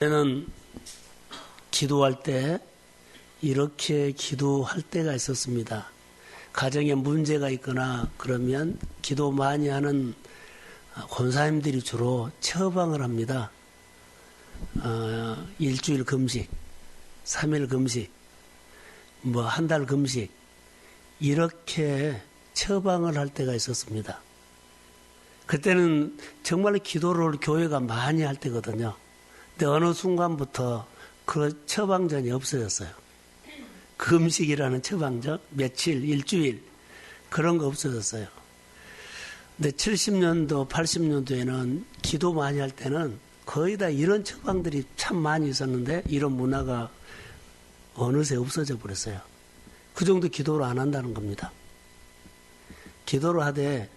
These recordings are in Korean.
저는 기도할 때 이렇게 기도할 때가 있었습니다. 가정에 문제가 있거나 그러면 기도 많이 하는 권사님들이 주로 처방을 합니다. 일주일 금식, 3일 금식, 한 달 금식 이렇게 처방을 할 때가 있었습니다. 그때는 정말 기도를 교회가 많이 할 때거든요. 근데 어느 순간부터 그 처방전이 없어졌어요. 금식이라는 처방전, 며칠, 일주일 그런 거 없어졌어요. 근데 70년도, 80년도에는 기도 많이 할 때는 거의 다 이런 처방들이 참 많이 있었는데 이런 문화가 어느새 없어져 버렸어요. 그 정도 기도를 안 한다는 겁니다. 기도를 하되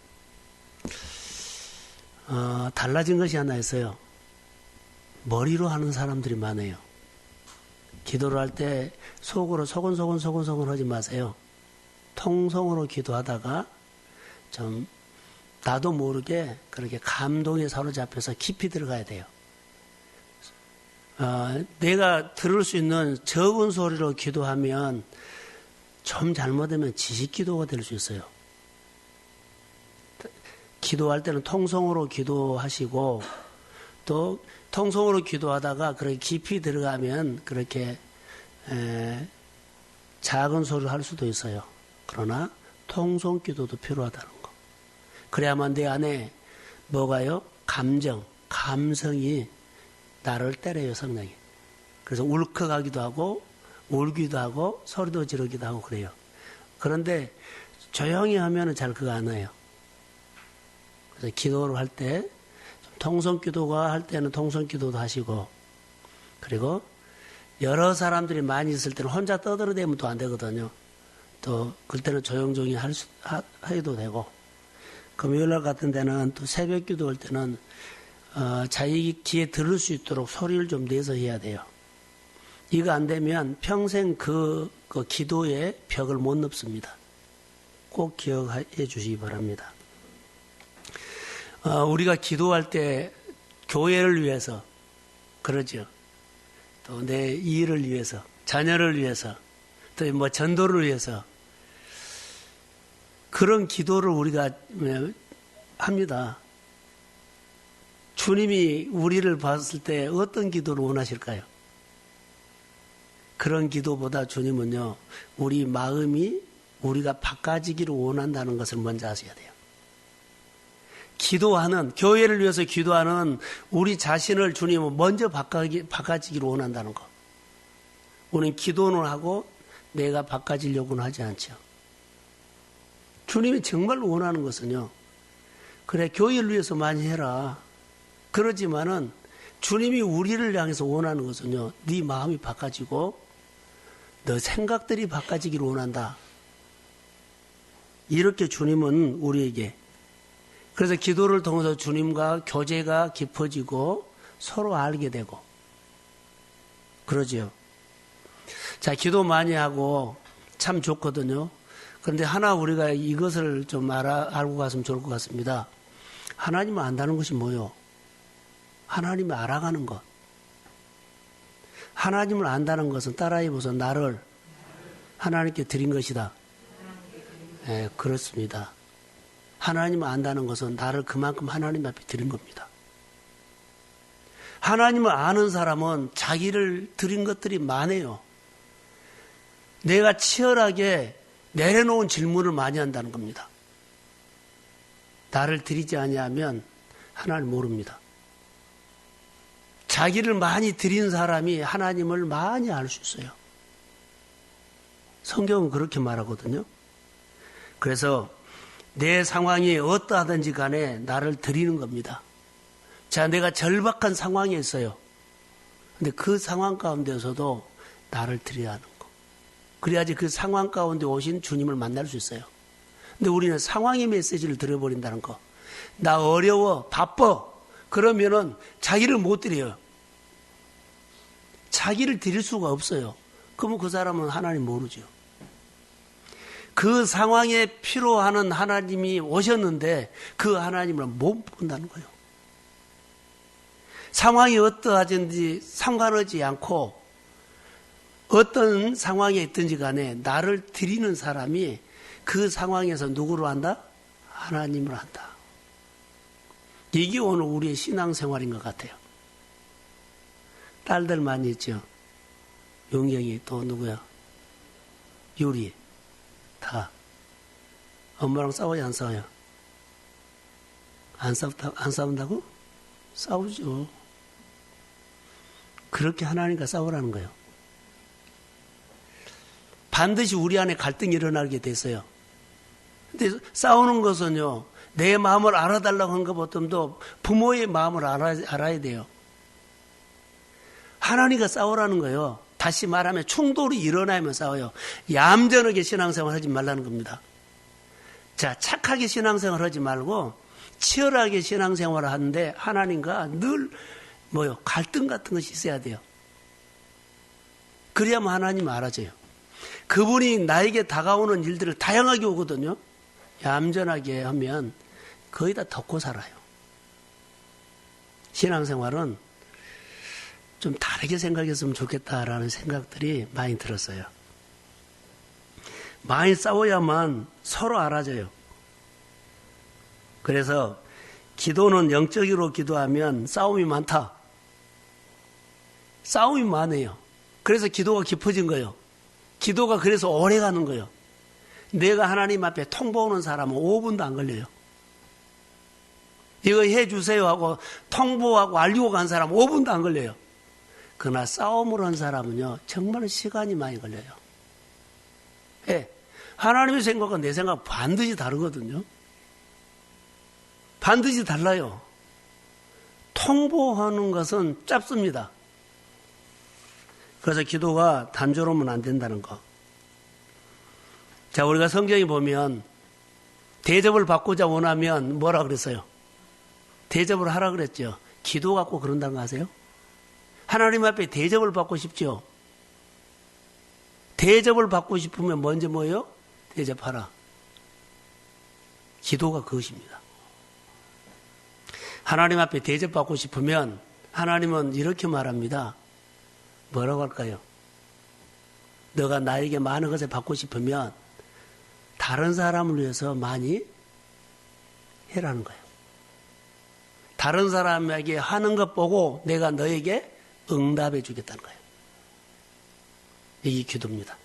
달라진 것이 하나 있어요. 머리로 하는 사람들이 많아요. 기도를 할 때 속으로 소곤소곤 하지 마세요. 통성으로 기도하다가 좀 나도 모르게 그렇게 감동에 사로잡혀서 깊이 들어가야 돼요. 내가 들을 수 있는 적은 소리로 기도하면 좀 잘못하면 지식기도가 될 수 있어요. 기도할 때는 통성으로 기도하시고 또 통성으로 기도하다가 그렇게 깊이 들어가면 그렇게 작은 소리를 할 수도 있어요. 그러나 통성 기도도 필요하다는 거. 그래야만 내 안에 뭐가요? 감성이 나를 때려요, 성령이. 그래서 울컥하기도 하고 울기도 하고 소리도 지르기도 하고 그래요. 그런데 조용히 하면은 잘 그거 안 해요. 그래서 기도를 할 때 통성기도가 할 때는 통성기도도 하시고 그리고 여러 사람들이 많이 있을 때는 혼자 떠들어대면 또 안 되거든요. 또 그때는 조용조용히 해도 되고 금요일날 같은 데는 또 새벽 기도할 때는 자기 귀에 들을 수 있도록 소리를 좀 내서 해야 돼요. 이거 안 되면 평생 그 기도의 벽을 못 넘습니다. 꼭 기억해 주시기 바랍니다. 우리가 기도할 때 교회를 위해서 그러죠. 또 내 일을 위해서, 자녀를 위해서, 또 전도를 위해서 그런 기도를 우리가 합니다. 주님이 우리를 봤을 때 어떤 기도를 원하실까요? 그런 기도보다 주님은요, 우리 마음이 우리가 바꿔지기를 원한다는 것을 먼저 아셔야 돼요. 기도하는, 교회를 위해서 기도하는 우리 자신을 주님은 먼저 바꿔지기를 원한다는 거. 우리는 기도는 하고 내가 바꿔지려고는 하지 않죠. 주님이 정말 원하는 것은요, 그래, 교회를 위해서 많이 해라. 그러지만은 주님이 우리를 향해서 원하는 것은요, 네 마음이 바꿔지고 너 생각들이 바꿔지기를 원한다. 이렇게 주님은 우리에게 그래서 기도를 통해서 주님과 교제가 깊어지고 서로 알게 되고 그러죠. 자, 기도 많이 하고 참 좋거든요. 그런데 하나 우리가 이것을 좀 알고 갔으면 좋을 것 같습니다. 하나님을 안다는 것이 뭐요? 하나님을 알아가는 것. 하나님을 안다는 것은 따라해보서 나를 하나님께 드린 것이다. 네, 그렇습니다. 하나님을 안다는 것은 나를 그만큼 하나님 앞에 드린 겁니다. 하나님을 아는 사람은 자기를 드린 것들이 많아요. 내가 치열하게 내려놓은 질문을 많이 한다는 겁니다. 나를 드리지 아니하면 하나님 모릅니다. 자기를 많이 드린 사람이 하나님을 많이 알 수 있어요. 성경은 그렇게 말하거든요. 그래서 내 상황이 어떠하든지 간에 나를 드리는 겁니다. 자, 내가 절박한 상황에 있어요. 근데 그 상황 가운데서도 나를 드려야 하는 거. 그래야지 그 상황 가운데 오신 주님을 만날 수 있어요. 근데 우리는 상황의 메시지를 들어버린다는 거. 나 어려워, 바빠. 그러면은 자기를 못 드려요. 자기를 드릴 수가 없어요. 그러면 그 사람은 하나님 모르죠. 그 상황에 필요하는 하나님이 오셨는데 그 하나님을 못 본다는 거예요. 상황이 어떠하든지 상관하지 않고 어떤 상황에 있든지 간에 나를 드리는 사람이 그 상황에서 누구로 한다? 하나님을 한다. 이게 오늘 우리의 신앙생활인 것 같아요. 딸들 많이 있죠. 용경이 또 누구야? 유리. 다. 엄마랑 싸워요, 안 싸워요? 안 싸운다고? 싸우죠. 그렇게 하나님과 싸우라는 거예요. 반드시 우리 안에 갈등이 일어나게 됐어요. 근데 싸우는 것은요, 내 마음을 알아달라고 한 것보다도 부모의 마음을 알아야 돼요. 하나님과 싸우라는 거예요. 다시 말하면 충돌이 일어나면 싸워요. 얌전하게 신앙생활 하지 말라는 겁니다. 자, 착하게 신앙생활 하지 말고 치열하게 신앙생활을 하는데 하나님과 늘 갈등 같은 것이 있어야 돼요. 그래야만 하나님 알아줘요. 그분이 나에게 다가오는 일들을 다양하게 오거든요. 얌전하게 하면 거의 다 덮고 살아요. 신앙생활은 좀 다르게 생각했으면 좋겠다라는 생각들이 많이 들었어요. 많이 싸워야만 서로 알아줘요. 그래서 기도는 영적으로 기도하면 싸움이 많다. 싸움이 많아요. 그래서 기도가 깊어진 거예요. 기도가 그래서 오래 가는 거예요. 내가 하나님 앞에 통보하는 사람은 5분도 안 걸려요. 이거 해주세요 하고 통보하고 알리고 간 사람은 5분도 안 걸려요. 그러나 싸움을 한 사람은요, 정말 시간이 많이 걸려요. 예. 하나님의 생각과 내 생각 반드시 다르거든요. 반드시 달라요. 통보하는 것은 짧습니다. 그래서 기도가 단조로우면 안 된다는 거. 자, 우리가 성경에 보면 대접을 받고자 원하면 뭐라 그랬어요? 대접을 하라 그랬죠. 기도 갖고 그런다는 거 아세요? 하나님 앞에 대접을 받고 싶죠. 대접을 받고 싶으면 먼저 뭐예요? 대접하라. 기도가 그것입니다. 하나님 앞에 대접받고 싶으면 하나님은 이렇게 말합니다. 뭐라고 할까요? 너가 나에게 많은 것을 받고 싶으면 다른 사람을 위해서 많이 해라는 거예요. 다른 사람에게 하는 것 보고 내가 너에게 응답해 주겠다는 거예요. 이게 기도입니다.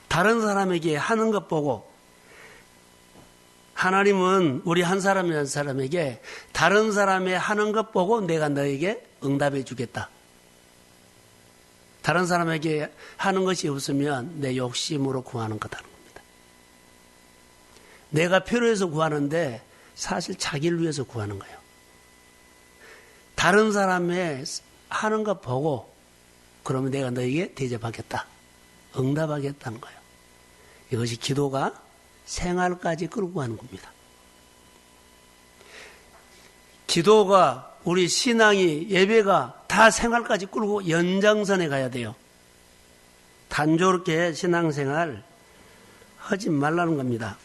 다른 사람에게 하는 것 보고 하나님은 우리 한 사람 한 사람에게 다른 사람의 하는 것 보고 내가 너에게 응답해 주겠다. 다른 사람에게 하는 것이 없으면 내 욕심으로 구하는 거다는 겁니다. 내가 필요해서 구하는데 사실 자기를 위해서 구하는 거예요. 다른 사람의 하는 것 보고 그러면 내가 너에게 대접하겠다. 응답하겠다는 거예요. 이것이 기도가 생활까지 끌고 가는 겁니다. 기도가 우리 신앙이 예배가 다 생활까지 끌고 연장선에 가야 돼요. 단조롭게 신앙생활 하지 말라는 겁니다.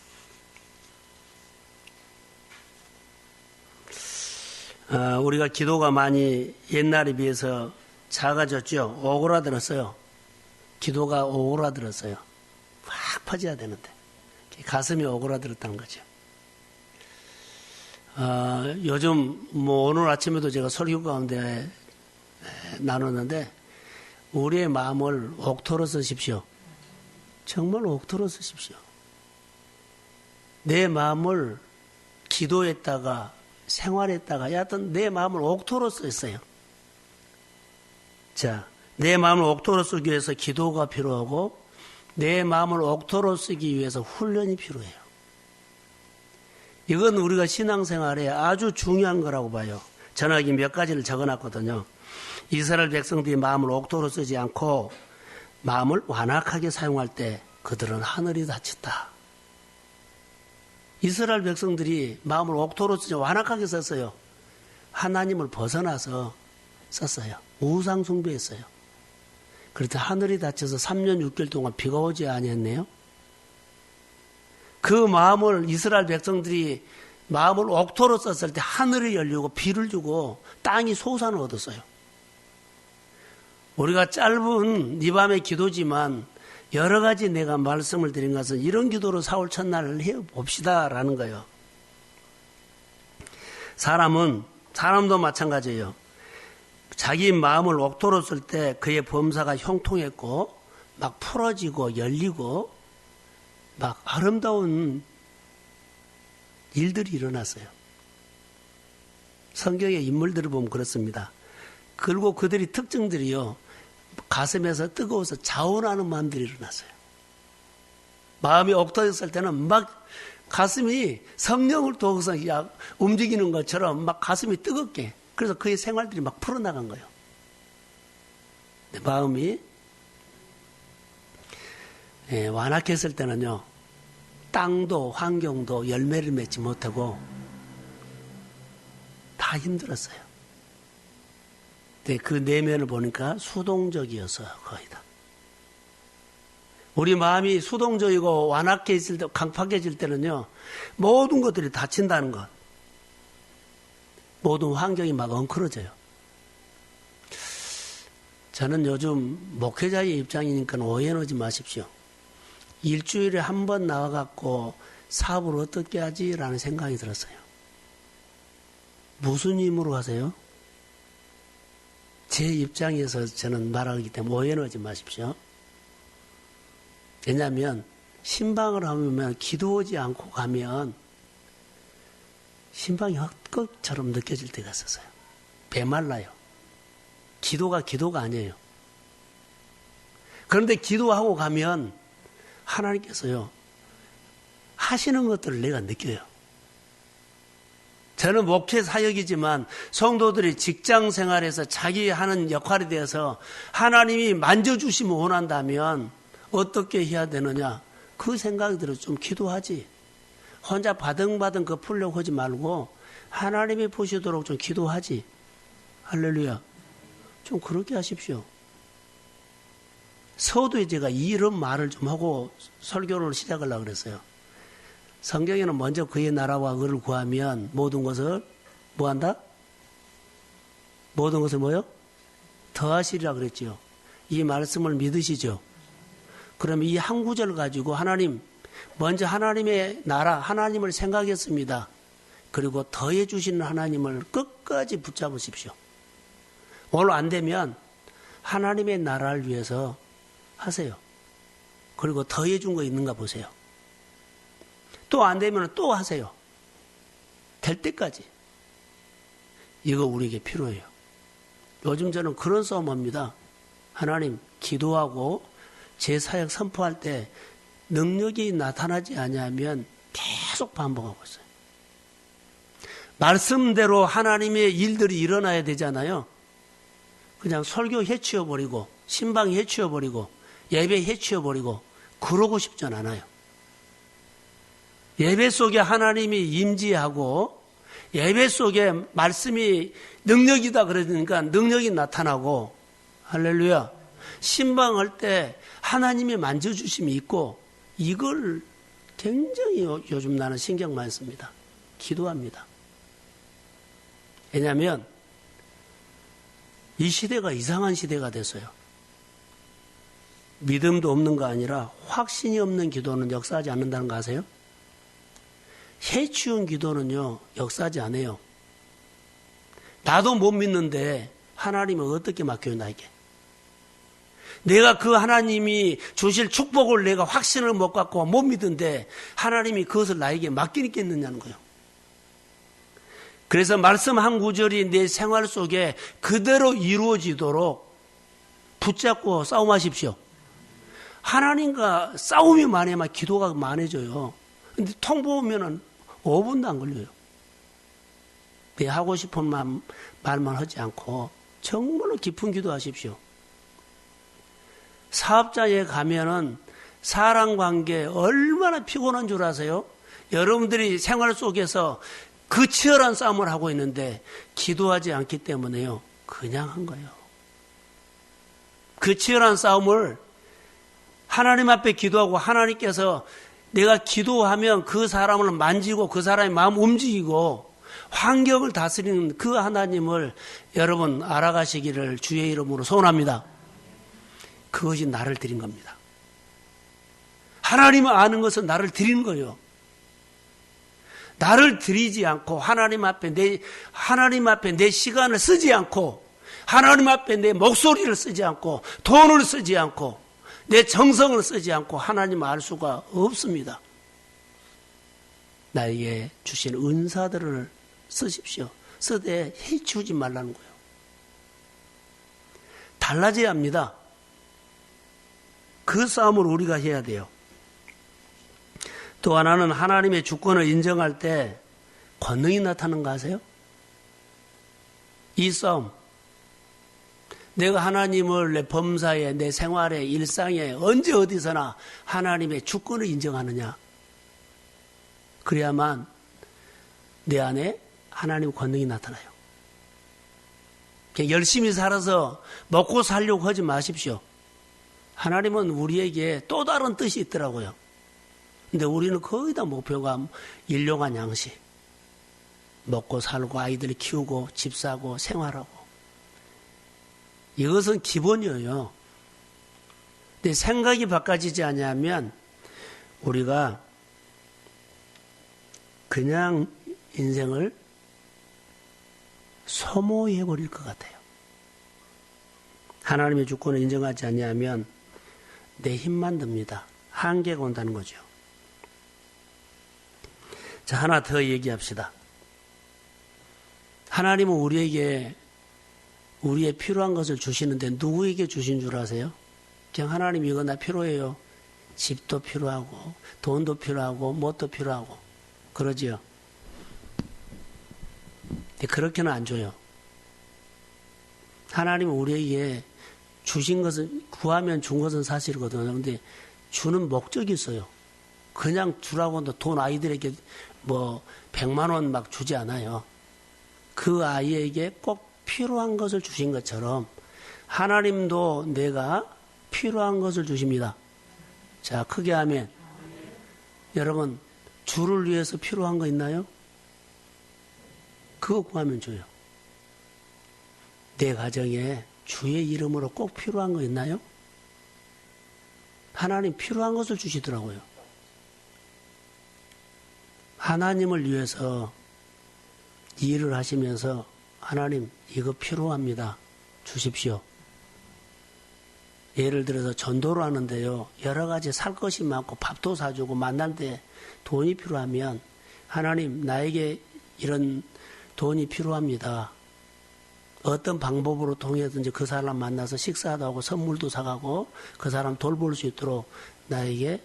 우리가 기도가 많이 옛날에 비해서 작아졌죠. 오그라들었어요. 기도가 오그라들었어요. 확 퍼져야 되는데 가슴이 오그라들었다는 거죠. 요즘 오늘 아침에도 제가 설교 가운데 나눴는데 우리의 마음을 옥토로 쓰십시오. 정말 옥토로 쓰십시오. 내 마음을 기도했다가 생활했다가 여하튼 내 마음을 옥토로 썼어요. 자, 내 마음을 옥토로 쓰기 위해서 기도가 필요하고 내 마음을 옥토로 쓰기 위해서 훈련이 필요해요. 이건 우리가 신앙생활에 아주 중요한 거라고 봐요. 전하기 몇 가지를 적어놨거든요. 이스라엘 백성들이 마음을 옥토로 쓰지 않고 마음을 완악하게 사용할 때 그들은 하늘이 닫혔다. 이스라엘 백성들이 마음을 옥토로 쓰지 완악하게 썼어요. 하나님을 벗어나서 썼어요. 우상 숭배했어요. 그래서 하늘이 닫혀서 3년 6개월 동안 비가 오지 아니했네요. 그 마음을 이스라엘 백성들이 마음을 옥토로 썼을 때 하늘이 열리고 비를 주고 땅이 소산을 얻었어요. 우리가 짧은 이 밤의 기도지만 여러 가지 내가 말씀을 드린 것은 이런 기도로 사흘 첫날을 해봅시다라는 거예요. 사람도 마찬가지예요. 자기 마음을 옥토로 쓸 때 그의 범사가 형통했고 막 풀어지고 열리고 막 아름다운 일들이 일어났어요. 성경의 인물들을 보면 그렇습니다. 그리고 그들이 특징들이요. 가슴에서 뜨거워서 자원하는 마음들이 일어났어요. 마음이 옥토였을 때는 막 가슴이 성령을 통해서 움직이는 것처럼 막 가슴이 뜨겁게, 그래서 그의 생활들이 막 풀어나간 거예요. 마음이 완악했을 때는요, 땅도 환경도 열매를 맺지 못하고 다 힘들었어요. 근데 그 내면을 보니까 수동적이어서 거의 다. 우리 마음이 수동적이고 완악해 있을 때, 강팍해질 때는요, 모든 것들이 닫힌다는 것. 모든 환경이 막 엉클어져요. 저는 요즘 목회자의 입장이니까 오해는 하지 마십시오. 일주일에 한 번 나와갖고 사업을 어떻게 하지라는 생각이 들었어요. 무슨 힘으로 하세요? 제 입장에서 저는 말하기 때문에 오해는 하지 마십시오. 왜냐하면 신방을 하면 기도하지 않고 가면 신방이 헛것처럼 느껴질 때가 있었어요. 배말라요. 기도가 아니에요. 그런데 기도하고 가면 하나님께서요, 하시는 것들을 내가 느껴요. 저는 목회 사역이지만 성도들이 직장 생활에서 자기 하는 역할에 대해서 하나님이 만져주시면 원한다면 어떻게 해야 되느냐? 그 생각이 들어서 좀 기도하지. 혼자 바등바등 그 풀려고 하지 말고 하나님이 보시도록 좀 기도하지. 할렐루야. 좀 그렇게 하십시오. 서두에 제가 이런 말을 좀 하고 설교를 시작하려고 그랬어요. 성경에는 먼저 그의 나라와 그를 구하면 모든 것을 뭐한다? 모든 것을 뭐요? 더하시리라 그랬지요. 이 말씀을 믿으시죠? 그럼 이 한 구절을 가지고 하나님, 먼저 하나님의 나라, 하나님을 생각했습니다. 그리고 더해 주시는 하나님을 끝까지 붙잡으십시오. 오늘 안 되면 하나님의 나라를 위해서 하세요. 그리고 더해 준 거 있는가 보세요. 또 안 되면 또 하세요. 될 때까지. 이거 우리에게 필요해요. 요즘 저는 그런 싸움합니다. 하나님, 기도하고 제 사역 선포할 때 능력이 나타나지 않으면 계속 반복하고 있어요. 말씀대로 하나님의 일들이 일어나야 되잖아요. 그냥 설교 해치워버리고 신방 해치워버리고 예배 해치워버리고 그러고 싶진 않아요. 예배 속에 하나님이 임재하고 예배 속에 말씀이 능력이다 그러니까 능력이 나타나고, 할렐루야, 신방할 때 하나님의 만져주심이 있고, 이걸 굉장히 요즘 나는 신경 많이 씁니다. 기도합니다. 왜냐하면 이 시대가 이상한 시대가 됐어요. 믿음도 없는 거 아니라 확신이 없는 기도는 역사하지 않는다는 거 아세요? 해치운 기도는요, 역사하지 않아요. 나도 못 믿는데 하나님은 어떻게 맡겨요, 나에게? 내가 그 하나님이 주실 축복을 내가 확신을 못 갖고 못 믿는데 하나님이 그것을 나에게 맡기겠느냐는 거예요. 그래서 말씀 한 구절이 내 생활 속에 그대로 이루어지도록 붙잡고 싸움하십시오. 하나님과 싸움이 많아야만 기도가 많아져요. 근데 통보하면은 5분도 안 걸려요. 내 하고 싶은 말만 하지 않고 정말로 깊은 기도하십시오. 사업자에 가면은 사람 관계 얼마나 피곤한 줄 아세요? 여러분들이 생활 속에서 그 치열한 싸움을 하고 있는데 기도하지 않기 때문에요, 그냥 한 거예요. 그 치열한 싸움을 하나님 앞에 기도하고 하나님께서 내가 기도하면 그 사람을 만지고 그 사람의 마음 움직이고 환경을 다스리는 그 하나님을 여러분 알아가시기를 주의 이름으로 소원합니다. 그것이 나를 드린 겁니다. 하나님을 아는 것은 나를 드리는 거예요. 나를 드리지 않고 하나님 앞에 내 시간을 쓰지 않고 하나님 앞에 내 목소리를 쓰지 않고 돈을 쓰지 않고 내 정성을 쓰지 않고 하나님을 알 수가 없습니다. 나에게 주신 은사들을 쓰십시오. 쓰되 해치우지 말라는 거예요. 달라져야 합니다. 그 싸움을 우리가 해야 돼요. 또 하나는 하나님의 주권을 인정할 때 권능이 나타나는 거 아세요? 이 싸움. 내가 하나님을 내 범사에, 내 생활에, 일상에, 언제 어디서나 하나님의 주권을 인정하느냐. 그래야만 내 안에 하나님의 권능이 나타나요. 열심히 살아서 먹고 살려고 하지 마십시오. 하나님은 우리에게 또 다른 뜻이 있더라고요. 근데 우리는 거의 다 목표가 일용한 양식. 먹고 살고 아이들 키우고 집 사고 생활하고. 이것은 기본이에요. 근데 생각이 바꿔지지 않으면 우리가 그냥 인생을 소모해버릴 것 같아요. 하나님의 주권을 인정하지 않으면 내 힘만 듭니다. 한계가 온다는 거죠. 자, 하나 더 얘기합시다. 하나님은 우리에게 우리의 필요한 것을 주시는데 누구에게 주신 줄 아세요? 그냥 하나님 이거 나 필요해요. 집도 필요하고 돈도 필요하고 뭣도 필요하고 그러지요. 근데 그렇게는 안 줘요. 하나님은 우리에게 주신 것은 구하면 준 것은 사실이거든요. 그런데 주는 목적이 있어요. 그냥 주라고 돈 아이들에게 100만 원 막 주지 않아요. 그 아이에게 꼭 필요한 것을 주신 것처럼 하나님도 내가 필요한 것을 주십니다. 자, 크게 하면 여러분 주를 위해서 필요한 거 있나요? 그거 구하면 줘요. 내 가정에 주의 이름으로 꼭 필요한 거 있나요? 하나님 필요한 것을 주시더라고요. 하나님을 위해서 일을 하시면서 하나님 이거 필요합니다. 주십시오. 예를 들어서 전도를 하는데요. 여러 가지 살 것이 많고 밥도 사주고 만날 때 돈이 필요하면 하나님 나에게 이런 돈이 필요합니다. 어떤 방법으로 통해든지 그 사람 만나서 식사도 하고 선물도 사가고 그 사람 돌볼 수 있도록 나에게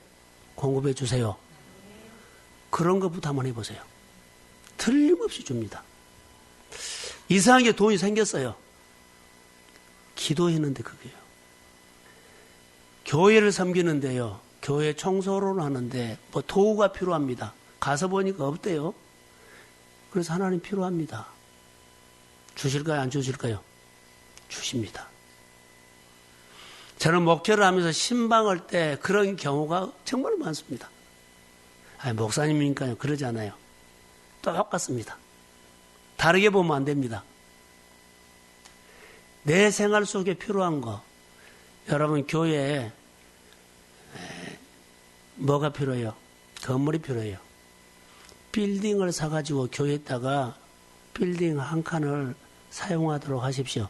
공급해 주세요. 그런 것부터 한번 해보세요. 틀림없이 줍니다. 이상하게 돈이 생겼어요. 기도했는데 그게요. 교회를 섬기는데요. 교회 청소를 하는데 도구가 필요합니다. 가서 보니까 없대요. 그래서 하나님 필요합니다. 주실까요? 안 주실까요? 주십니다. 저는 목회를 하면서 신방할 때 그런 경우가 정말 많습니다. 목사님이니까요. 그러지 않아요. 똑같습니다. 다르게 보면 안 됩니다. 내 생활 속에 필요한 거. 여러분 교회에 뭐가 필요해요? 건물이 필요해요. 빌딩을 사가지고 교회에다가 빌딩 한 칸을 사용하도록 하십시오.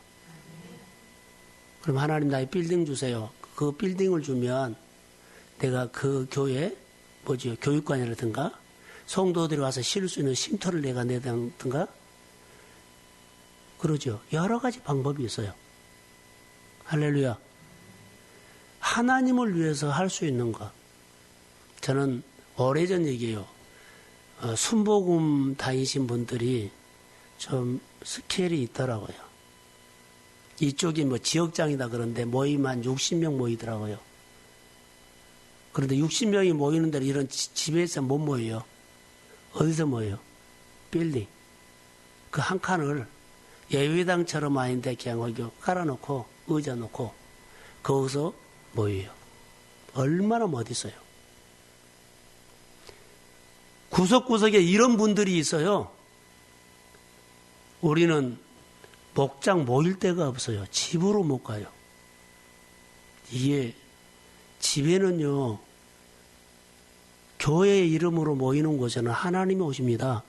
그럼 하나님 나의 빌딩 주세요. 그 빌딩을 주면 내가 그 교회 교육관이라든가 성도들이 와서 쉴 수 있는 쉼터를 내가 내든가 그러죠. 여러 가지 방법이 있어요. 할렐루야. 하나님을 위해서 할 수 있는 것. 저는 오래전 얘기예요. 순복음 다니신 분들이 좀 스케일이 있더라고요. 이쪽이 지역장이다 그런데 모임 한 60명 모이더라고요. 그런데 60명이 모이는 데는 이런 집에서 못 모여요. 어디서 모여요? 빌딩. 그 한 칸을 예배당처럼 아닌데 그냥 여기 깔아놓고 의자 놓고 거기서 모여요. 얼마나 멋있어요. 구석구석에 이런 분들이 있어요. 우리는 목장 모일 데가 없어요. 집으로 못 가요. 이게 집에는요, 교회의 이름으로 모이는 곳에는 하나님이 오십니다.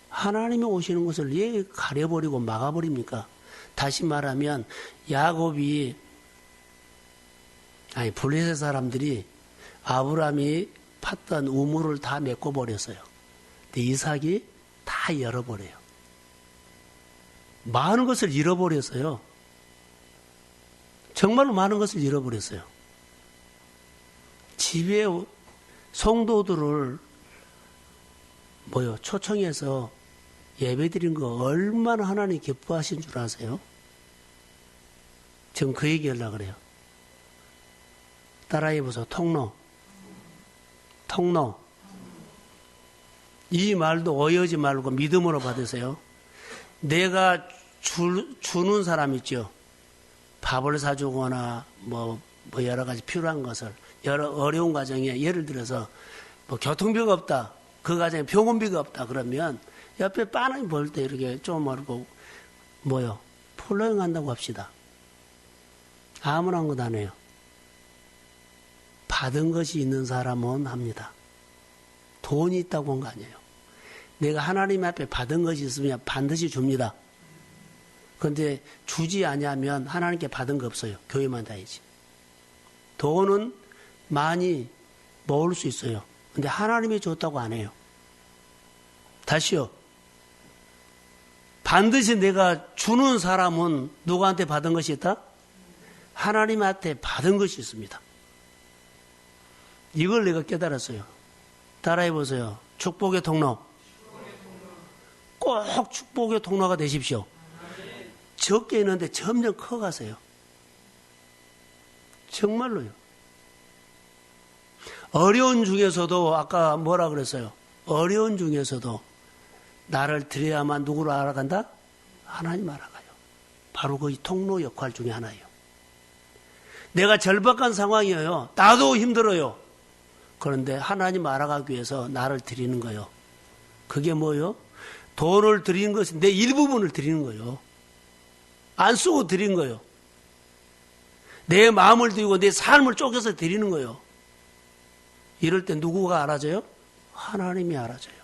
하나님이 오시는 것을 왜 가려버리고 막아버립니까? 다시 말하면 블레셋 사람들이 아브라함이 팠던 우물을 다 메꿔버렸어요. 근데 이삭이 다 열어버려요. 많은 것을 잃어버렸어요. 정말로 많은 것을 잃어버렸어요. 집에 성도들을 초청해서 예배드린 거 얼마나 하나님 기뻐하신 줄 아세요? 지금 그 얘기 하려고 그래요. 따라해보세요. 통로. 이 말도 어이하지 말고 믿음으로 받으세요. 내가 주는 사람 있죠. 밥을 사주거나 여러 가지 필요한 것을 여러 어려운 가정에 예를 들어서 교통비가 없다. 그 가정에 병원비가 없다. 그러면 옆에 빤히 볼 때 이렇게 좀 말고 폴로잉 한다고 합시다. 아무나 한 것 안 해요. 받은 것이 있는 사람은 합니다. 돈이 있다고 한 거 아니에요. 내가 하나님 앞에 받은 것이 있으면 반드시 줍니다. 그런데 주지 아니하면 하나님께 받은 거 없어요. 교회만 다니지. 돈은 많이 모을 수 있어요. 근데 하나님이 줬다고 안 해요. 다시요. 반드시 내가 주는 사람은 누구한테 받은 것이 있다? 하나님한테 받은 것이 있습니다. 이걸 내가 깨달았어요. 따라해보세요. 축복의 통로. 꼭 축복의 통로가 되십시오. 적게 있는데 점점 커가세요. 정말로요. 어려운 중에서도 아까 뭐라 그랬어요? 어려운 중에서도 나를 드려야만 누구를 알아간다? 하나님 알아가요. 바로 그 통로 역할 중에 하나예요. 내가 절박한 상황이에요. 나도 힘들어요. 그런데 하나님 알아가기 위해서 나를 드리는 거예요. 그게 뭐예요? 돈을 드리는 것은 내 일부분을 드리는 거예요. 안 쓰고 드린 거예요. 내 마음을 드리고 내 삶을 쪼개서 드리는 거예요. 이럴 때 누구가 알아줘요? 하나님이 알아줘요.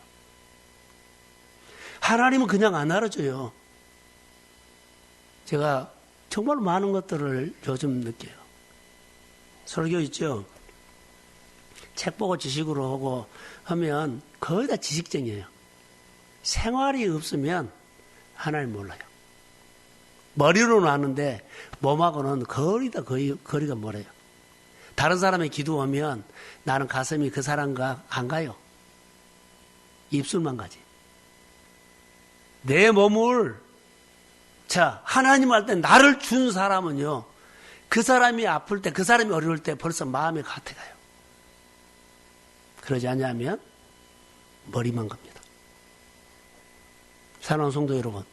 하나님은 그냥 안 알아줘요. 제가 정말 많은 것들을 요즘 느껴요. 설교 있죠? 책 보고 지식으로 하고 하면 거의 다 지식적이에요. 생활이 없으면 하나님 몰라요. 머리로는 아는데 몸하고는 거리가 멀어요. 다른 사람의 기도하면 나는 가슴이 그 사람과 안 가요. 입술만 가지. 내 몸을 하나님 할 때 나를 준 사람은요. 그 사람이 아플 때, 그 사람이 어려울 때 벌써 마음이 같아가요. 그러지 않냐면 머리만 갑니다. 사랑하는 성도 여러분,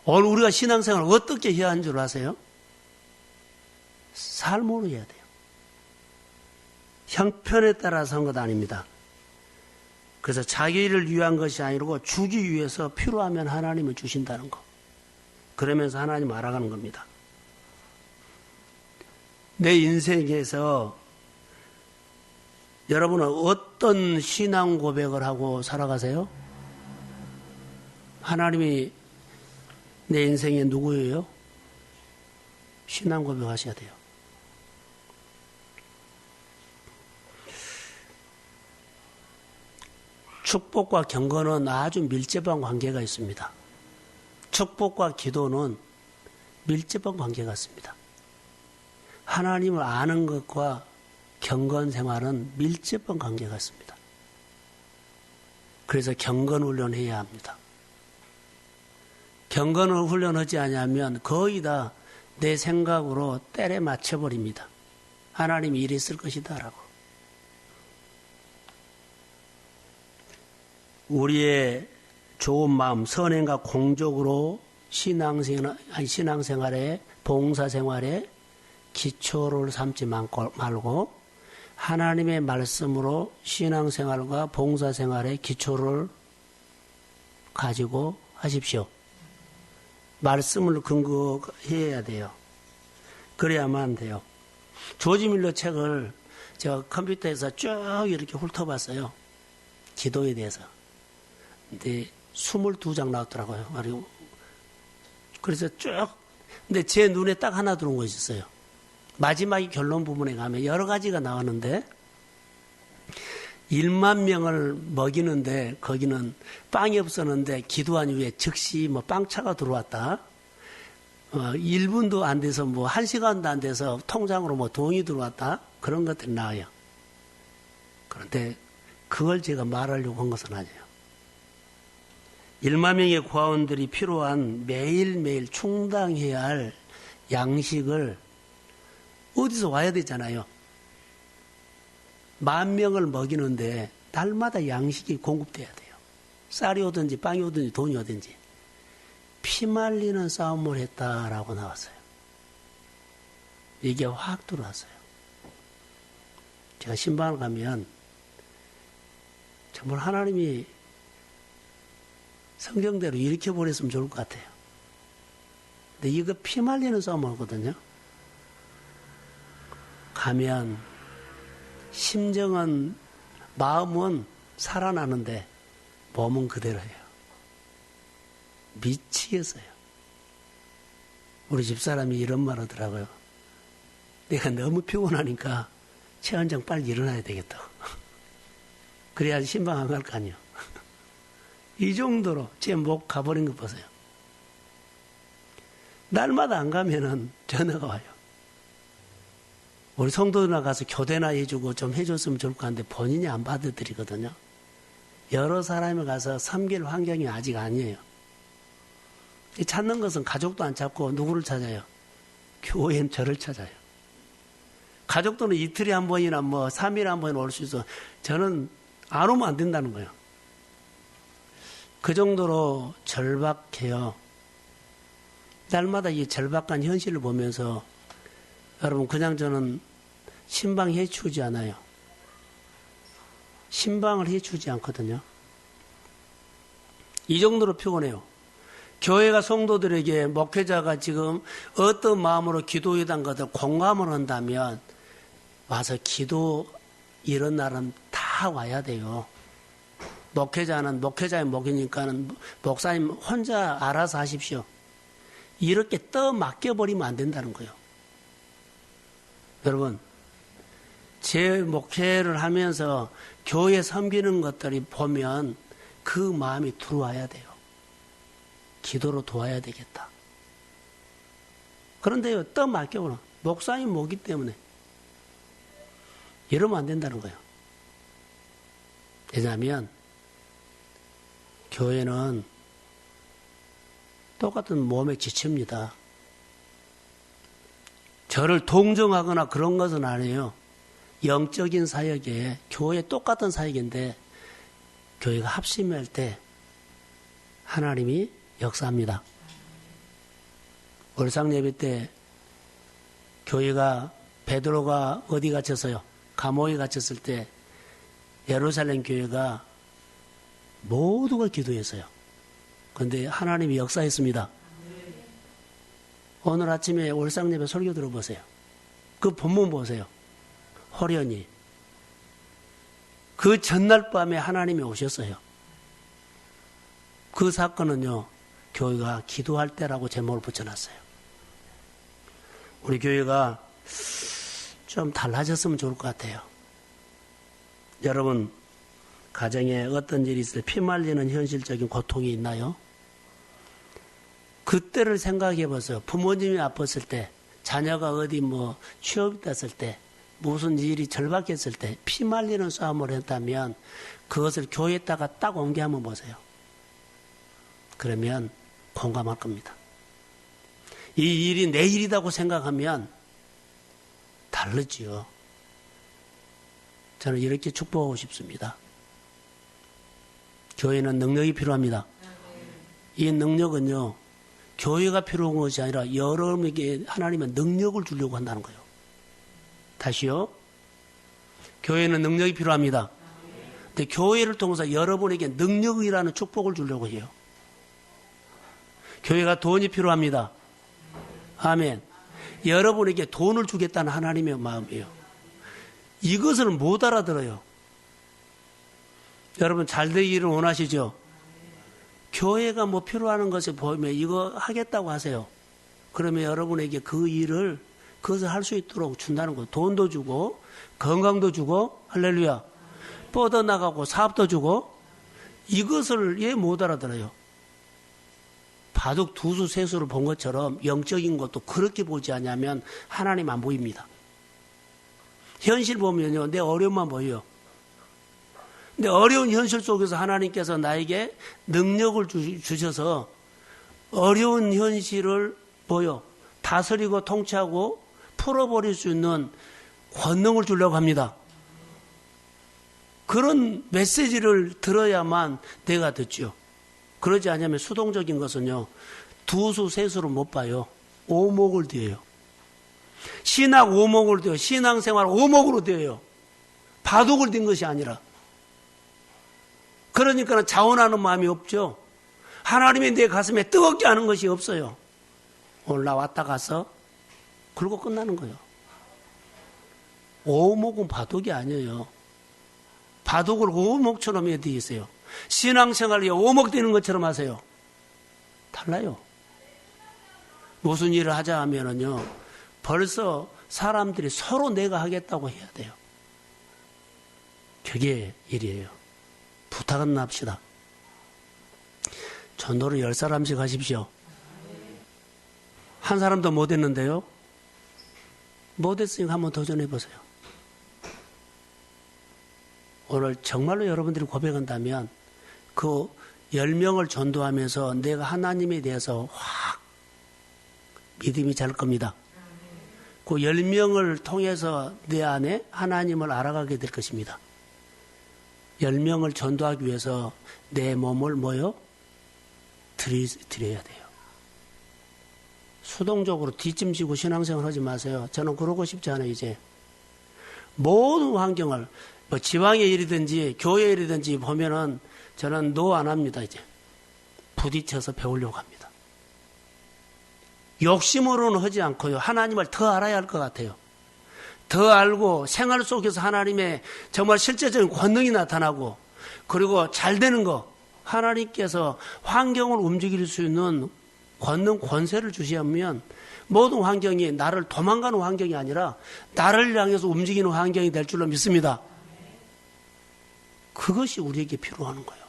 오늘 우리가 신앙생활을 어떻게 해야 하는 줄 아세요? 삶으로 해야 돼요. 형편에 따라서 한 것 아닙니다. 그래서 자기를 위한 것이 아니고 주기 위해서 필요하면 하나님을 주신다는 거. 그러면서 하나님 알아가는 겁니다. 내 인생에서 여러분은 어떤 신앙 고백을 하고 살아가세요? 하나님이 내 인생에 누구예요? 신앙 고백하셔야 돼요. 축복과 경건은 아주 밀접한 관계가 있습니다. 축복과 기도는 밀접한 관계가 있습니다. 하나님을 아는 것과 경건 생활은 밀접한 관계가 있습니다. 그래서 경건 훈련해야 합니다. 경건을 훈련하지 않으면 거의 다 내 생각으로 때려 맞춰버립니다. 하나님이 이리 쓸 것이다 라고. 우리의 좋은 마음, 선행과 공적으로 신앙생활에, 봉사생활에 기초를 삼지 말고 하나님의 말씀으로 신앙생활과 봉사생활의 기초를 가지고 하십시오. 말씀을 근거해야 돼요. 그래야만 돼요. 조지 밀러 책을 제가 컴퓨터에서 쭉 이렇게 훑어봤어요. 기도에 대해서. 근데 22장 나왔더라고요. 그래서 쭉. 근데 제 눈에 딱 하나 들어온 거 있었어요. 마지막에 결론 부분에 가면 여러 가지가 나왔는데 1만 명을 먹이는데 거기는 빵이 없었는데 기도한 이후에 즉시 뭐 빵차가 들어왔다. 1분도 안 돼서 뭐 1시간도 안 돼서 통장으로 뭐 돈이 들어왔다. 그런 것들이 나와요. 그런데 그걸 제가 말하려고 한 것은 아니에요. 1만 명의 구하원들이 필요한 매일매일 충당해야 할 양식을 어디서 와야 되잖아요. 10,000명을 먹이는데 날마다 양식이 공급돼야 돼요. 쌀이 오든지 빵이 오든지 돈이 오든지. 피말리는 싸움을 했다라고 나왔어요. 이게 확 들어왔어요. 제가 신방을 가면 정말 하나님이 성경대로 이렇게 보냈으면 좋을 것 같아요. 근데 이거 피말리는 싸움을 하거든요. 가면 심정은 마음은 살아나는데 몸은 그대로예요. 미치겠어요. 우리 집사람이 이런 말 하더라고요. 내가 너무 피곤하니까 최원장 빨리 일어나야 되겠다고. 그래야지 신방 안 갈 거 아니에요. 이 정도로 제 목 가버린 거 보세요. 날마다 안 가면은 전화가 와요. 우리 성도나 가서 교대나 해주고 좀 해줬으면 좋을 것 같은데 본인이 안 받아들이거든요. 여러 사람이 가서 섬길 환경이 아직 아니에요. 찾는 것은 가족도 안 찾고 누구를 찾아요? 교회는 저를 찾아요. 가족들은 이틀에 한 번이나 뭐 3일에 한 번이나 올 수 있어. 저는 안 오면 안 된다는 거예요. 그 정도로 절박해요. 날마다 이 절박한 현실을 보면서 여러분 그냥 저는 신방 해치우지 않아요. 신방을 해치우지 않거든요. 이 정도로 피곤해요. 교회가 성도들에게 목회자가 지금 어떤 마음으로 기도에 대한 것을 공감을 한다면 와서 기도 이런 날은 다 와야 돼요. 목회자는 목회자의 목이니까는 목사님 혼자 알아서 하십시오. 이렇게 맡겨버리면 안 된다는 거예요. 여러분, 제 목회를 하면서 교회 섬기는 것들이 보면 그 마음이 들어와야 돼요. 기도로 도와야 되겠다. 그런데요, 맡겨버려. 목사님 목이 때문에. 이러면 안 된다는 거예요. 왜냐하면 교회는 똑같은 몸에 지칩니다. 저를 동정하거나 그런 것은 아니에요. 영적인 사역에 교회 똑같은 사역인데 교회가 합심할 때 하나님이 역사합니다. 월상 예배 때 교회가 베드로가 어디 갇혔어요? 감옥에 갇혔을 때 예루살렘 교회가 모두가 기도했어요. 그런데 하나님이 역사했습니다. 오늘 아침에 월상 예배 설교 들어보세요. 그 본문 보세요. 호련히. 그 전날 밤에 하나님이 오셨어요. 그 사건은요, 교회가 기도할 때라고 제목을 붙여놨어요. 우리 교회가 좀 달라졌으면 좋을 것 같아요. 여러분, 가정에 어떤 일이 있을 때 피말리는 현실적인 고통이 있나요? 그때를 생각해 보세요. 부모님이 아팠을 때, 자녀가 어디 취업이 됐을 때, 무슨 일이 절박했을 때 피말리는 싸움을 했다면 그것을 교회에다가 딱 옮겨 한번 보세요. 그러면 공감할 겁니다. 이 일이 내 일이라고 생각하면 다르지요. 저는 이렇게 축복하고 싶습니다. 교회는 능력이 필요합니다. 이 능력은요, 교회가 필요한 것이 아니라 여러분에게 하나님은 능력을 주려고 한다는 거예요. 다시요. 교회는 능력이 필요합니다. 근데 교회를 통해서 여러분에게 능력이라는 축복을 주려고 해요. 교회가 돈이 필요합니다. 아멘. 여러분에게 돈을 주겠다는 하나님의 마음이에요. 이것을 못 알아들어요. 여러분 잘 되기를 원하시죠? 교회가 뭐 필요한 것을 보이면 이거 하겠다고 하세요. 그러면 여러분에게 그 일을 그것을 할 수 있도록 준다는 거예요. 돈도 주고 건강도 주고 할렐루야. 뻗어나가고 사업도 주고 이것을 왜 못 알아들어요? 바둑 두수 세수를 본 것처럼 영적인 것도 그렇게 보지 않냐면 하나님 안 보입니다. 현실 보면요. 내 어려움만 보여요. 근데 어려운 현실 속에서 하나님께서 나에게 능력을 주셔서 어려운 현실을 다스리고 통치하고 풀어버릴 수 있는 권능을 주려고 합니다. 그런 메시지를 들어야만 내가 듣죠. 그러지 않으면 수동적인 것은요. 두수 세수를 못 봐요. 오목을 띄어요. 신학 오목을 띄어요. 신앙생활 오목으로 띄어요. 바둑을 띈 것이 아니라. 그러니까 자원하는 마음이 없죠. 하나님이 내 가슴에 뜨겁게 하는 것이 없어요. 오늘 나 왔다 가서 그러고 끝나는 거예요. 오목은 바둑이 아니에요. 바둑을 오목처럼 해야 되겠어요. 신앙생활이 오목 되는 것처럼 하세요. 달라요. 무슨 일을 하자 하면은요, 벌써 사람들이 서로 내가 하겠다고 해야 돼요. 그게 일이에요. 부탁은 합시다. 전도를 10사람씩 하십시오. 한 사람도 못했는데요. 못했으니까 한번 도전해보세요. 오늘 정말로 여러분들이 고백한다면 그 10명을 전도하면서 내가 하나님에 대해서 확 믿음이 잘 겁니다. 그 10명을 통해서 내 안에 하나님을 알아가게 될 것입니다. 10명을 전도하기 위해서 내 몸을 드려야 돼요. 수동적으로 뒷짐지고 신앙생활 하지 마세요. 저는 그러고 싶지 않아요. 이제 모든 환경을 지방의 일이든지 교회 일이든지 보면은 저는 노 안 합니다. 이제 부딪혀서 배우려고 합니다. 욕심으로는 하지 않고요. 하나님을 더 알아야 할 것 같아요. 더 알고 생활 속에서 하나님의 정말 실제적인 권능이 나타나고 그리고 잘 되는 거 하나님께서 환경을 움직일 수 있는 권능 권세를 주시면 모든 환경이 나를 도망가는 환경이 아니라 나를 향해서 움직이는 환경이 될 줄로 믿습니다. 그것이 우리에게 필요한 거예요.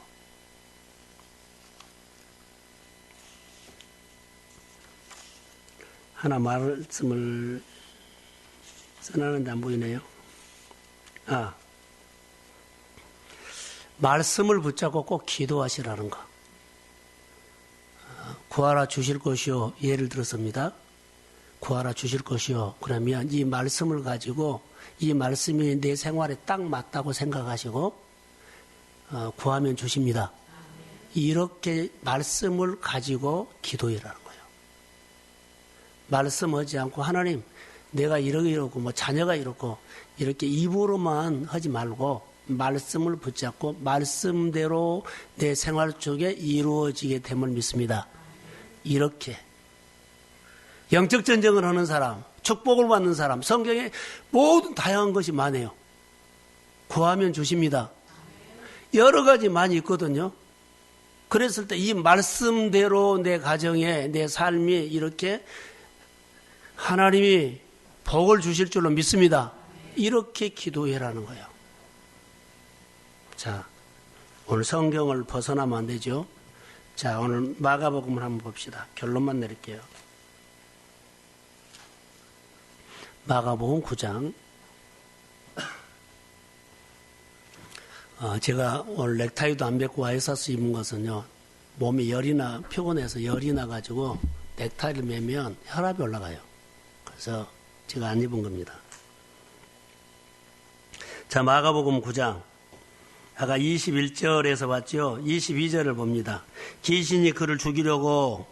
하나 말씀을 써놨는데 안 보이네요. 말씀을 붙잡고 꼭 기도하시라는 거. 구하라 주실 것이요. 예를 들었습니다. 구하라 주실 것이요. 그러면 이 말씀을 가지고 이 말씀이 내 생활에 딱 맞다고 생각하시고 구하면 주십니다. 이렇게 말씀을 가지고 기도해라는 거예요. 말씀하지 않고 하나님 내가 이러고 자녀가 이렇고 이렇게 입으로만 하지 말고 말씀을 붙잡고 말씀대로 내 생활 속에 이루어지게 됨을 믿습니다. 이렇게 영적 전쟁을 하는 사람, 축복을 받는 사람, 성경에 모든 다양한 것이 많아요. 구하면 주십니다. 여러 가지 많이 있거든요. 그랬을 때 이 말씀대로 내 가정에 내 삶이 이렇게 하나님이 복을 주실 줄로 믿습니다. 이렇게 기도해라는 거예요. 자, 오늘 성경을 벗어나면 안 되죠. 자, 오늘 마가복음을 한번 봅시다. 결론만 내릴게요. 마가복음 9장. 제가 오늘 넥타이도 안 뱉고 와이셔츠 입은 것은요, 몸에 열이나, 피곤해서 열이 나가지고 넥타이를 매면 혈압이 올라가요. 그래서 제가 안 입은 겁니다. 자, 마가복음 9장. 아까 21절에서 봤죠? 22절을 봅니다. 귀신이 그를 죽이려고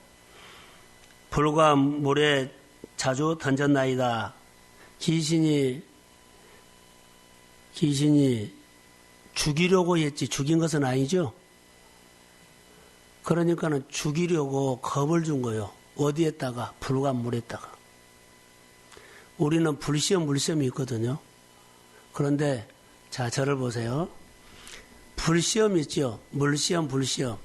불과 물에 자주 던졌나이다. 귀신이 귀신이 죽이려고 했지 죽인 것은 아니죠. 그러니까는 죽이려고 겁을 준 거예요. 어디에다가? 불과 물에다가. 우리는 불시험, 물시험이 있거든요. 그런데 자, 저를 보세요. 불시험 있죠. 물시험, 불시험.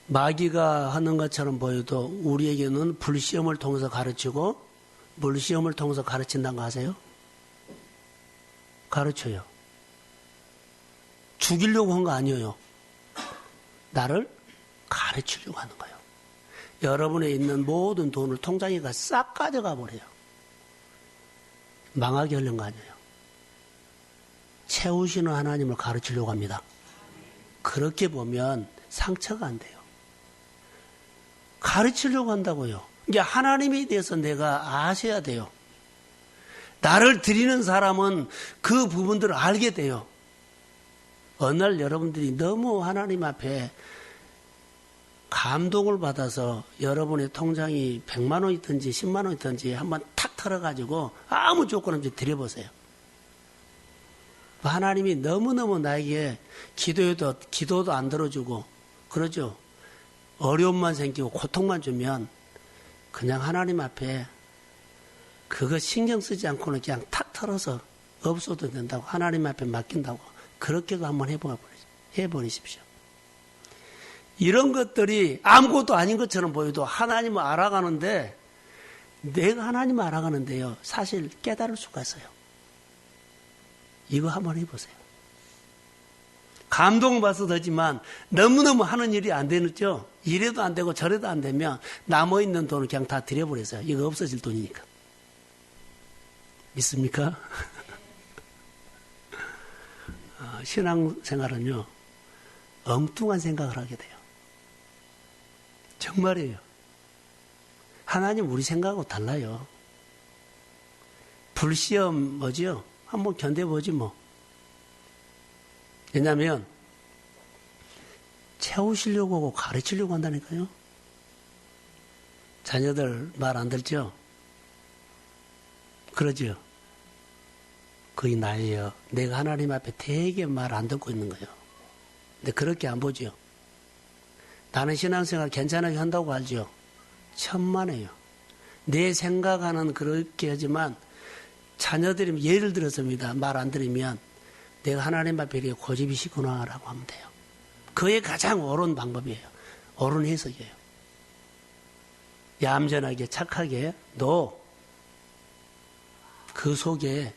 마귀가 하는 것처럼 보여도 우리에게는 불시험을 통해서 가르치고 물시험을 통해서 가르친다는 거 아세요? 가르쳐요. 죽이려고 한 거 아니에요. 나를 가르치려고 하는 거예요. 여러분에 있는 모든 돈을 통장에 싹 가져가 버려요. 망하게 하려는 거 아니에요. 채우시는 하나님을 가르치려고 합니다. 그렇게 보면 상처가 안 돼요. 가르치려고 한다고요. 이제 하나님에 대해서 내가 아셔야 돼요. 나를 드리는 사람은 그 부분들을 알게 돼요. 어느 날 여러분들이 너무 하나님 앞에 감동을 받아서 여러분의 통장이 100만 원이든지 10만 원이든지 한번 탁 털어가지고 아무 조건 없이 드려보세요. 하나님이 너무너무 나에게 기도도 안 들어주고 그러죠. 어려움만 생기고 고통만 주면 그냥 하나님 앞에 그거 신경 쓰지 않고는 그냥 탁 털어서 없어도 된다고 하나님 앞에 맡긴다고 그렇게도 한번 해버리십시오. 이런 것들이 아무것도 아닌 것처럼 보여도 하나님을 알아가는데 내가 하나님을 알아가는데요. 사실 깨달을 수가 있어요. 이거 한번 해보세요. 감동받아서 되지만 너무너무 하는 일이 안 되죠. 이래도 안 되고 저래도 안 되면 남아있는 돈을 그냥 다 드려버렸어요. 이거 없어질 돈이니까. 믿습니까? 신앙생활은요. 엉뚱한 생각을 하게 돼요. 정말이에요. 하나님 우리 생각하고 달라요. 불시험 뭐지요? 한번 견뎌보지 뭐. 왜냐하면 채우시려고 하고 가르치려고 한다니까요. 자녀들 말 안 듣죠? 그러죠? 그게 나예요. 내가 하나님 앞에 되게 말 안 듣고 있는 거예요. 근데 그렇게 안 보죠. 나는 신앙생활 괜찮게 한다고 알죠? 천만에요. 내 생각하는 그렇게 하지만 자녀들이 예를 들어서입니다. 말 안 들으면 내가 하나님 앞에 이렇게 고집이시구나라고 하면 돼요. 그게 가장 옳은 방법이에요. 옳은 해석이에요. 얌전하게 착하게 너 그 속에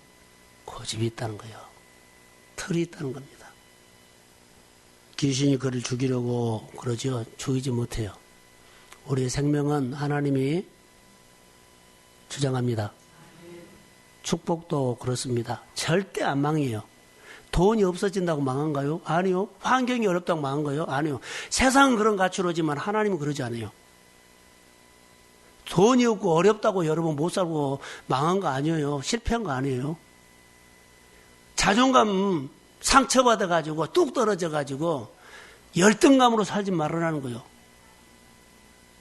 고집이 있다는 거예요. 틀이 있다는 겁니다. 귀신이 그를 죽이려고 그러죠. 죽이지 못해요. 우리의 생명은 하나님이 주장합니다. 축복도 그렇습니다. 절대 안 망해요. 돈이 없어진다고 망한가요? 아니요. 환경이 어렵다고 망한가요? 아니요. 세상은 그런 가치로지만 하나님은 그러지 않아요. 돈이 없고 어렵다고 여러분 못 살고 망한 거 아니에요. 실패한 거 아니에요. 자존감 상처받아가지고 뚝 떨어져가지고 열등감으로 살지 말으라는 거예요.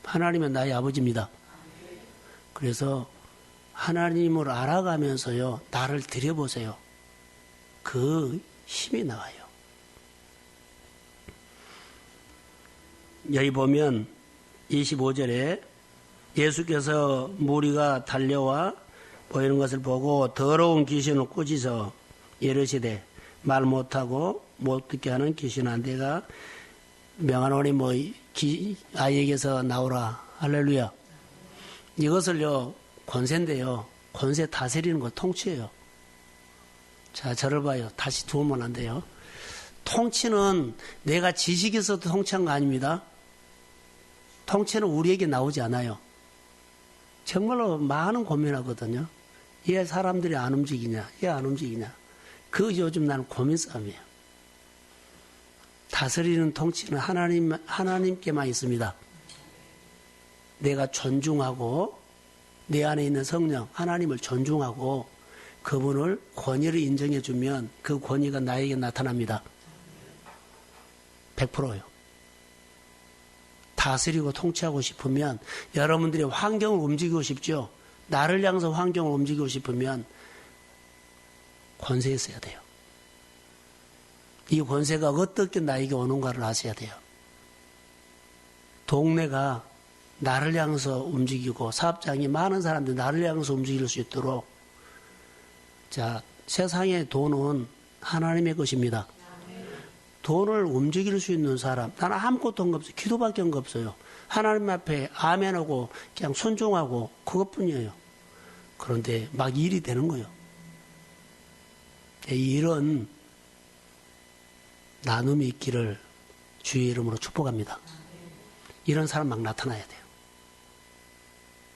하나님은 나의 아버지입니다. 그래서 하나님을 알아가면서요. 나를 드려보세요. 그 힘이 나와요. 여기 보면 25절에 예수께서 무리가 달려와 보이는 것을 보고 더러운 귀신을 꾸짖어 이르시되 말 못하고 못 듣게 하는 귀신한테가 명하노니 뭐 아이에게서 나오라. 할렐루야. 이것을요 권세인데요. 권세 다스리는 거 통치예요. 자, 저를 봐요. 다시 두으면 안 돼요. 통치는 내가 지식이 있어도 통치한 거 아닙니다. 통치는 우리에게 나오지 않아요. 정말로 많은 고민하거든요. 얘 사람들이 안 움직이냐, 얘 안 움직이냐. 그 요즘 나는 고민 싸움이에요. 다스리는 통치는 하나님께만 있습니다. 내가 존중하고 내 안에 있는 성령, 하나님을 존중하고 그분을 권위를 인정해 주면 그 권위가 나에게 나타납니다. 100%요. 다스리고 통치하고 싶으면 여러분들이 환경을 움직이고 싶죠. 나를 향해서 환경을 움직이고 싶으면 권세 있어야 돼요. 이 권세가 어떻게 나에게 오는가를 아셔야 돼요. 동네가 나를 향해서 움직이고 사업장이 많은 사람들이 나를 향해서 움직일 수 있도록 자, 세상의 돈은 하나님의 것입니다. 돈을 움직일 수 있는 사람, 나는 아무것도 한 거 없어요. 기도밖에 한 거 없어요. 하나님 앞에 아멘하고 그냥 순종하고 그것뿐이에요. 그런데 막 일이 되는 거예요. 이런 나눔이 있기를 주의 이름으로 축복합니다. 이런 사람 막 나타나야 돼요.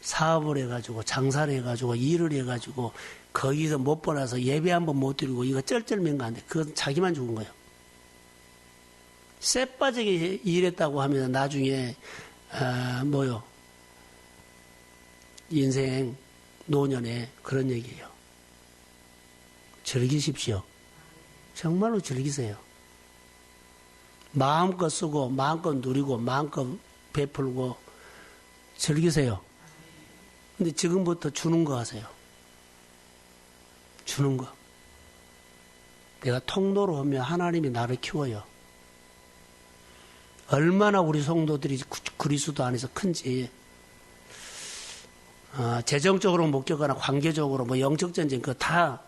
사업을 해가지고 장사를 해가지고 일을 해가지고 거기서 못 벌어서 예배 한번 못 드리고 이거 쩔쩔맨가한데 그건 자기만 죽은 거예요. 쎄 빠지게 일했다고 하면 나중에 인생 노년에 그런 얘기예요. 즐기십시오. 정말로 즐기세요. 마음껏 쓰고 마음껏 누리고 마음껏 베풀고 즐기세요. 근데 지금부터 주는 거 하세요. 주는 거. 내가 통로로 하면 하나님이 나를 키워요. 얼마나 우리 성도들이 그리스도 안에서 큰지 재정적으로 목격하나 관계적으로 영적 전쟁 그거 다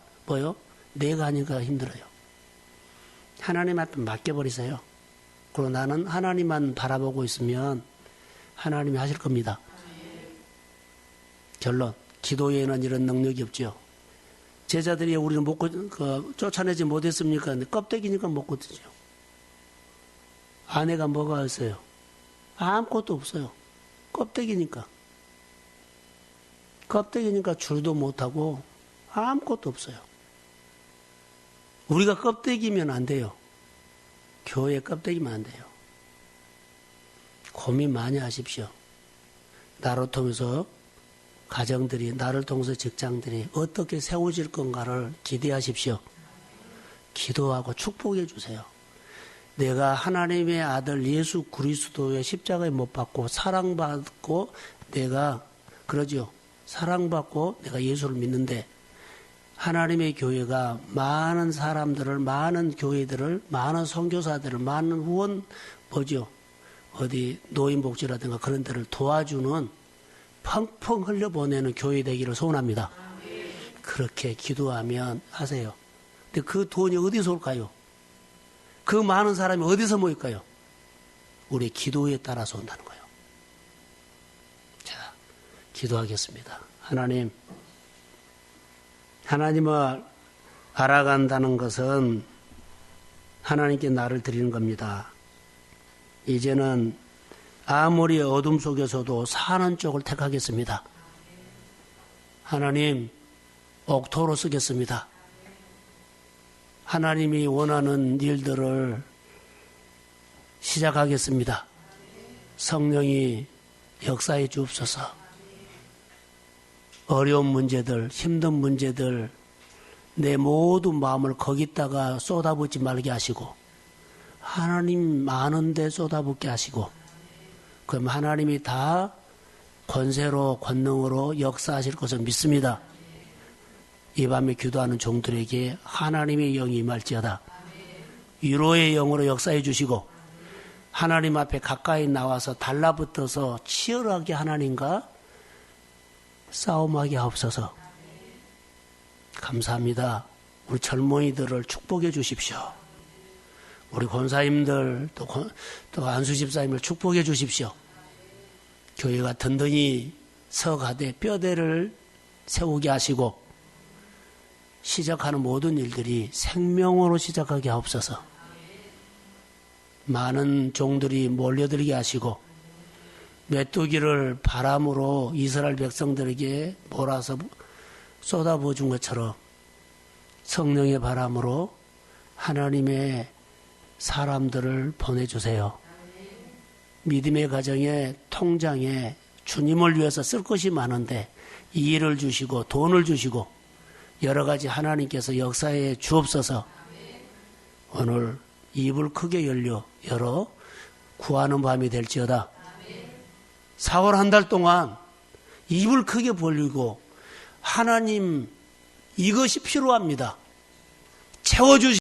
내가 하니까 힘들어요. 하나님 앞에 맡겨버리세요. 그리고 나는 하나님만 바라보고 있으면 하나님이 하실 겁니다. 결론, 기도에는 이런 능력이 없죠. 제자들이 우리는 쫓아내지 못했습니까? 근데 껍데기니까 못 걷죠. 아내가 뭐가 있어요? 아무것도 없어요. 껍데기니까. 껍데기니까 줄도 못하고 아무것도 없어요. 우리가 껍데기면 안 돼요. 교회 껍데기면 안 돼요. 고민 많이 하십시오. 나를 통해서 가정들이, 나를 통해서 직장들이 어떻게 세워질 건가를 기대하십시오. 기도하고 축복해 주세요. 내가 하나님의 아들 예수 그리스도의 십자가에 못 박고 사랑받고 사랑받고 내가 예수를 믿는데 하나님의 교회가 많은 사람들을, 많은 교회들을, 많은 선교사들을, 많은 후원 노인복지라든가 그런 데를 도와주는 펑펑 흘려보내는 교회 되기를 소원합니다. 그렇게 기도하면 하세요. 근데 그 돈이 어디서 올까요? 그 많은 사람이 어디서 모일까요? 우리 기도에 따라서 온다는 거예요. 자, 기도하겠습니다. 하나님을 알아간다는 것은 하나님께 나를 드리는 겁니다. 이제는 아무리 어둠 속에서도 사는 쪽을 택하겠습니다. 하나님, 옥토로 쓰겠습니다. 하나님이 원하는 일들을 시작하겠습니다. 성령이 역사해 주옵소서. 어려운 문제들, 힘든 문제들, 내 모든 마음을 거기다가 쏟아붓지 말게 하시고 하나님 많은데 쏟아붓게 하시고 그럼 하나님이 다 권세로 권능으로 역사하실 것을 믿습니다. 이 밤에 기도하는 종들에게 하나님의 영이 임할지어다. 위로의 영으로 역사해 주시고 하나님 앞에 가까이 나와서 달라붙어서 치열하게 하나님과 싸움하게 하옵소서. 감사합니다. 우리 젊은이들을 축복해 주십시오. 우리 권사님들 또 안수 집사님을 축복해 주십시오. 교회가 든든히 서가되 뼈대를 세우게 하시고 시작하는 모든 일들이 생명으로 시작하게 하옵소서. 많은 종들이 몰려들게 하시고 메뚜기를 바람으로 이스라엘 백성들에게 몰아서 쏟아부어 준 것처럼 성령의 바람으로 하나님의 사람들을 보내주세요. 믿음의 가정에 통장에 주님을 위해서 쓸 것이 많은데 이 일을 주시고 돈을 주시고 여러 가지 하나님께서 역사에 주옵소서. 오늘 입을 크게 열어 구하는 밤이 될지어다. 4월 한 달 동안 입을 크게 벌리고 하나님 이것이 필요합니다. 채워주시